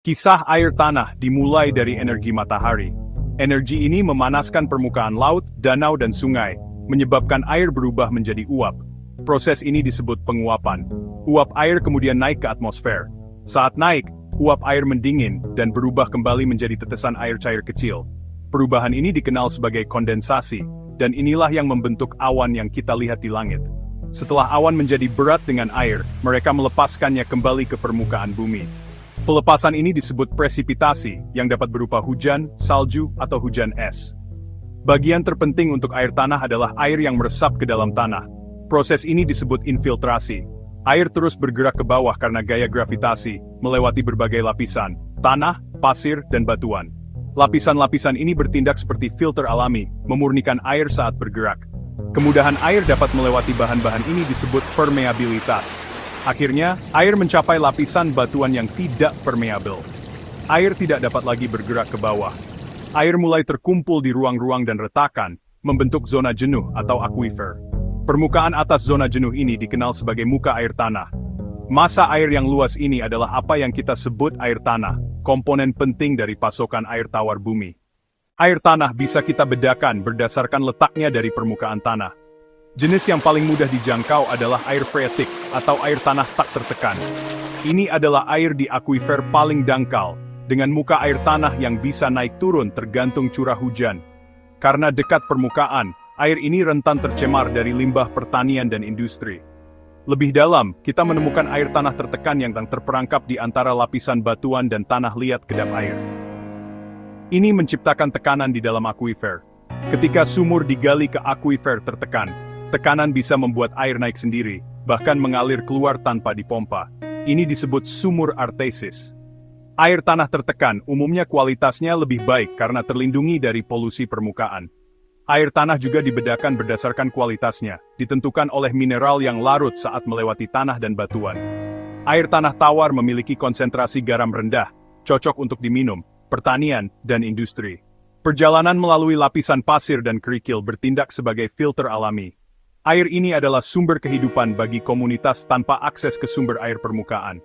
Kisah air tanah dimulai dari energi matahari. Energi ini memanaskan permukaan laut, danau dan sungai, menyebabkan air berubah menjadi uap. Proses ini disebut penguapan. Uap air kemudian naik ke atmosfer. Saat naik, uap air mendingin dan berubah kembali menjadi tetesan air cair kecil. Perubahan ini dikenal sebagai kondensasi, dan inilah yang membentuk awan yang kita lihat di langit. Setelah awan menjadi berat dengan air, mereka melepaskannya kembali ke permukaan bumi. Pelepasan ini disebut presipitasi, yang dapat berupa hujan, salju, atau hujan es. Bagian terpenting untuk air tanah adalah air yang meresap ke dalam tanah. Proses ini disebut infiltrasi. Air terus bergerak ke bawah karena gaya gravitasi, melewati berbagai lapisan, tanah, pasir, dan batuan. Lapisan-lapisan ini bertindak seperti filter alami, memurnikan air saat bergerak. Kemudahan air dapat melewati bahan-bahan ini disebut permeabilitas. Akhirnya, air mencapai lapisan batuan yang tidak permeabel. Air tidak dapat lagi bergerak ke bawah. Air mulai terkumpul di ruang-ruang dan retakan, membentuk zona jenuh atau aquifer. Permukaan atas zona jenuh ini dikenal sebagai muka air tanah. Massa air yang luas ini adalah apa yang kita sebut air tanah, komponen penting dari pasokan air tawar bumi. Air tanah bisa kita bedakan berdasarkan letaknya dari permukaan tanah. Jenis yang paling mudah dijangkau adalah air freatik atau air tanah tak tertekan. Ini adalah air di aquifer paling dangkal, dengan muka air tanah yang bisa naik turun tergantung curah hujan. Karena dekat permukaan, air ini rentan tercemar dari limbah pertanian dan industri. Lebih dalam, kita menemukan air tanah tertekan yang terperangkap di antara lapisan batuan dan tanah liat kedap air. Ini menciptakan tekanan di dalam aquifer. Ketika sumur digali ke aquifer tertekan, tekanan bisa membuat air naik sendiri, bahkan mengalir keluar tanpa dipompa. Ini disebut sumur artesis. Air tanah tertekan umumnya kualitasnya lebih baik karena terlindungi dari polusi permukaan. Air tanah juga dibedakan berdasarkan kualitasnya, ditentukan oleh mineral yang larut saat melewati tanah dan batuan. Air tanah tawar memiliki konsentrasi garam rendah, cocok untuk diminum, pertanian, dan industri. Perjalanan melalui lapisan pasir dan kerikil bertindak sebagai filter alami. Air ini adalah sumber kehidupan bagi komunitas tanpa akses ke sumber air permukaan.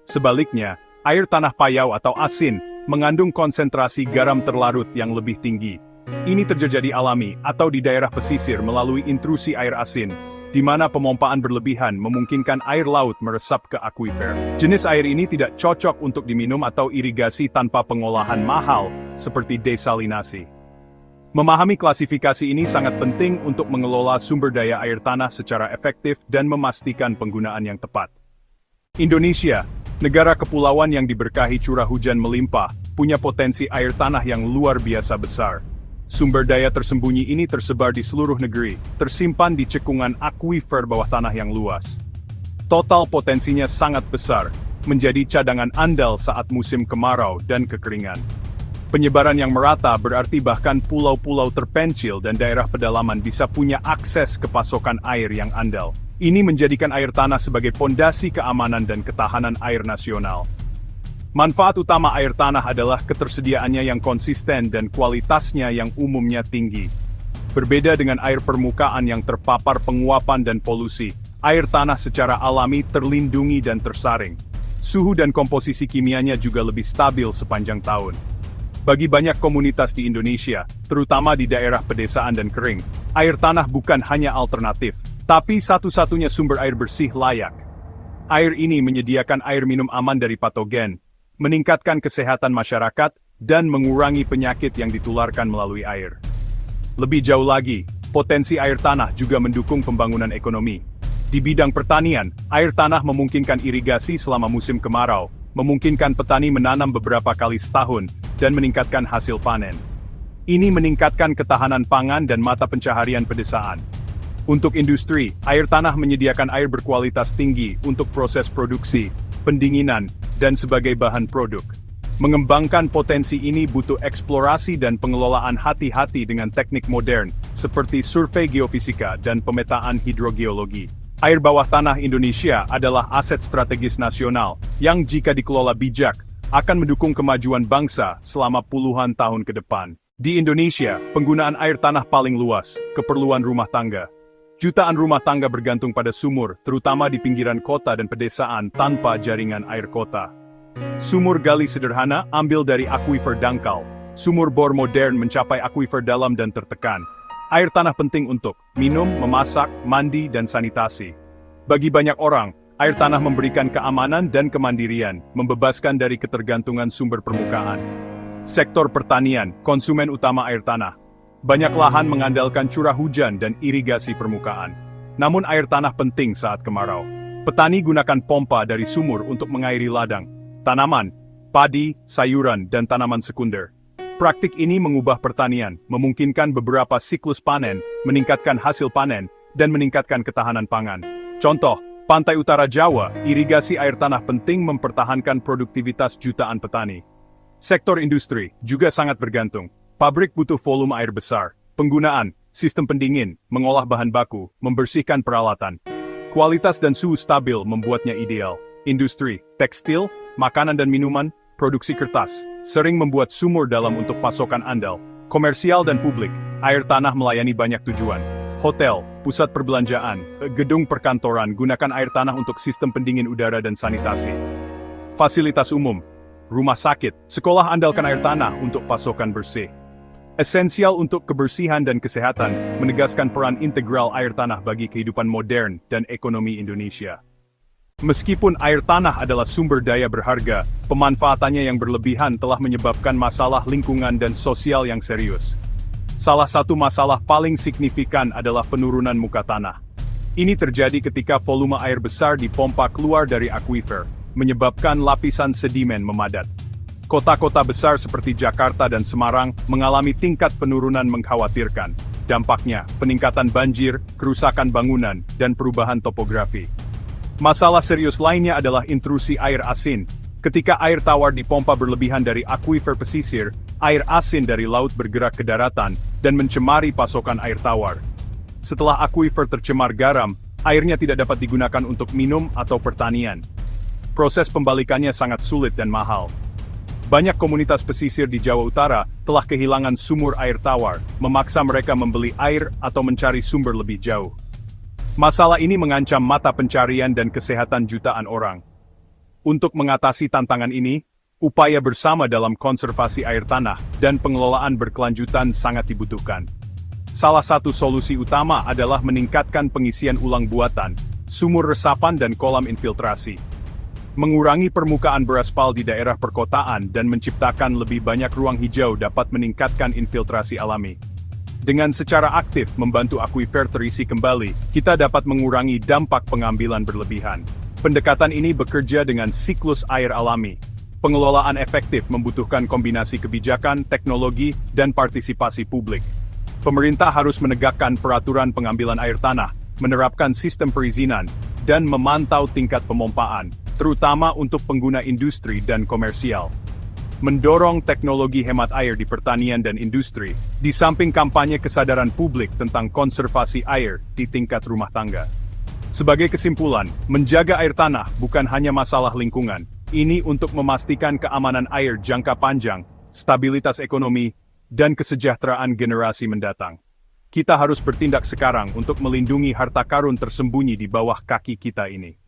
Sebaliknya, air tanah payau atau asin mengandung konsentrasi garam terlarut yang lebih tinggi. Ini terjadi alami atau di daerah pesisir melalui intrusi air asin, di mana pemompaan berlebihan memungkinkan air laut meresap ke aquifer. Jenis air ini tidak cocok untuk diminum atau irigasi tanpa pengolahan mahal, seperti desalinasi. Memahami klasifikasi ini sangat penting untuk mengelola sumber daya air tanah secara efektif dan memastikan penggunaan yang tepat. Indonesia, negara kepulauan yang diberkahi curah hujan melimpah, punya potensi air tanah yang luar biasa besar. Sumber daya tersembunyi ini tersebar di seluruh negeri, tersimpan di cekungan aquifer bawah tanah yang luas. Total potensinya sangat besar, menjadi cadangan andal saat musim kemarau dan kekeringan. Penyebaran yang merata berarti bahkan pulau-pulau terpencil dan daerah pedalaman bisa punya akses ke pasokan air yang andal. Ini menjadikan air tanah sebagai pondasi keamanan dan ketahanan air nasional. Manfaat utama air tanah adalah ketersediaannya yang konsisten dan kualitasnya yang umumnya tinggi. Berbeda dengan air permukaan yang terpapar penguapan dan polusi, air tanah secara alami terlindungi dan tersaring. Suhu dan komposisi kimianya juga lebih stabil sepanjang tahun. Bagi banyak komunitas di Indonesia, terutama di daerah pedesaan dan kering, air tanah bukan hanya alternatif, tapi satu-satunya sumber air bersih layak. Air ini menyediakan air minum aman dari patogen, meningkatkan kesehatan masyarakat, dan mengurangi penyakit yang ditularkan melalui air. Lebih jauh lagi, potensi air tanah juga mendukung pembangunan ekonomi. Di bidang pertanian, air tanah memungkinkan irigasi selama musim kemarau, memungkinkan petani menanam beberapa kali setahun, dan meningkatkan hasil panen. Ini meningkatkan ketahanan pangan dan mata pencaharian pedesaan. Untuk industri, air tanah menyediakan air berkualitas tinggi untuk proses produksi, pendinginan, dan sebagai bahan produk. Mengembangkan potensi ini butuh eksplorasi dan pengelolaan hati-hati dengan teknik modern, seperti survei geofisika dan pemetaan hidrogeologi. Air bawah tanah Indonesia adalah aset strategis nasional, yang jika dikelola bijak, akan mendukung kemajuan bangsa selama puluhan tahun ke depan. Di Indonesia, penggunaan air tanah paling luas, keperluan rumah tangga. Jutaan rumah tangga bergantung pada sumur, terutama di pinggiran kota dan pedesaan tanpa jaringan air kota. Sumur gali sederhana ambil dari akuifer dangkal. Sumur bor modern mencapai akuifer dalam dan tertekan. Air tanah penting untuk minum, memasak, mandi, dan sanitasi. Bagi banyak orang, air tanah memberikan keamanan dan kemandirian, membebaskan dari ketergantungan sumber permukaan. Sektor pertanian, konsumen utama air tanah. Banyak lahan mengandalkan curah hujan dan irigasi permukaan. Namun air tanah penting saat kemarau. Petani gunakan pompa dari sumur untuk mengairi ladang, tanaman, padi, sayuran, dan tanaman sekunder. Praktik ini mengubah pertanian, memungkinkan beberapa siklus panen, meningkatkan hasil panen, dan meningkatkan ketahanan pangan. Contoh, pantai utara Jawa, irigasi air tanah penting mempertahankan produktivitas jutaan petani. Sektor industri juga sangat bergantung. Pabrik butuh volume air besar, penggunaan, sistem pendingin, mengolah bahan baku, membersihkan peralatan. Kualitas dan suhu stabil membuatnya ideal. Industri, tekstil, makanan dan minuman, produksi kertas, sering membuat sumur dalam untuk pasokan andal. Komersial dan publik, air tanah melayani banyak tujuan. Hotel, pusat perbelanjaan, gedung perkantoran gunakan air tanah untuk sistem pendingin udara dan sanitasi. Fasilitas umum, rumah sakit, sekolah andalkan air tanah untuk pasokan bersih. Esensial untuk kebersihan dan kesehatan, menegaskan peran integral air tanah bagi kehidupan modern dan ekonomi Indonesia. Meskipun air tanah adalah sumber daya berharga, pemanfaatannya yang berlebihan telah menyebabkan masalah lingkungan dan sosial yang serius. Salah satu masalah paling signifikan adalah penurunan muka tanah. Ini terjadi ketika volume air besar dipompa keluar dari akuifer, menyebabkan lapisan sedimen memadat. Kota-kota besar seperti Jakarta dan Semarang mengalami tingkat penurunan mengkhawatirkan. Dampaknya, peningkatan banjir, kerusakan bangunan, dan perubahan topografi. Masalah serius lainnya adalah intrusi air asin. Ketika air tawar dipompa berlebihan dari akuifer pesisir, air asin dari laut bergerak ke daratan dan mencemari pasokan air tawar. Setelah akuifer tercemar garam, airnya tidak dapat digunakan untuk minum atau pertanian. Proses pembalikannya sangat sulit dan mahal. Banyak komunitas pesisir di Jawa Utara telah kehilangan sumur air tawar, memaksa mereka membeli air atau mencari sumber lebih jauh. Masalah ini mengancam mata pencarian dan kesehatan jutaan orang. Untuk mengatasi tantangan ini, upaya bersama dalam konservasi air tanah dan pengelolaan berkelanjutan sangat dibutuhkan. Salah satu solusi utama adalah meningkatkan pengisian ulang buatan, sumur resapan dan kolam infiltrasi. Mengurangi permukaan beraspal di daerah perkotaan dan menciptakan lebih banyak ruang hijau dapat meningkatkan infiltrasi alami. Dengan secara aktif membantu akuifer terisi kembali, kita dapat mengurangi dampak pengambilan berlebihan. Pendekatan ini bekerja dengan siklus air alami. Pengelolaan efektif membutuhkan kombinasi kebijakan, teknologi, dan partisipasi publik. Pemerintah harus menegakkan peraturan pengambilan air tanah, menerapkan sistem perizinan, dan memantau tingkat pemompaan, terutama untuk pengguna industri dan komersial. Mendorong teknologi hemat air di pertanian dan industri, di samping kampanye kesadaran publik tentang konservasi air di tingkat rumah tangga. Sebagai kesimpulan, menjaga air tanah bukan hanya masalah lingkungan, ini untuk memastikan keamanan air jangka panjang, stabilitas ekonomi, dan kesejahteraan generasi mendatang. Kita harus bertindak sekarang untuk melindungi harta karun tersembunyi di bawah kaki kita ini.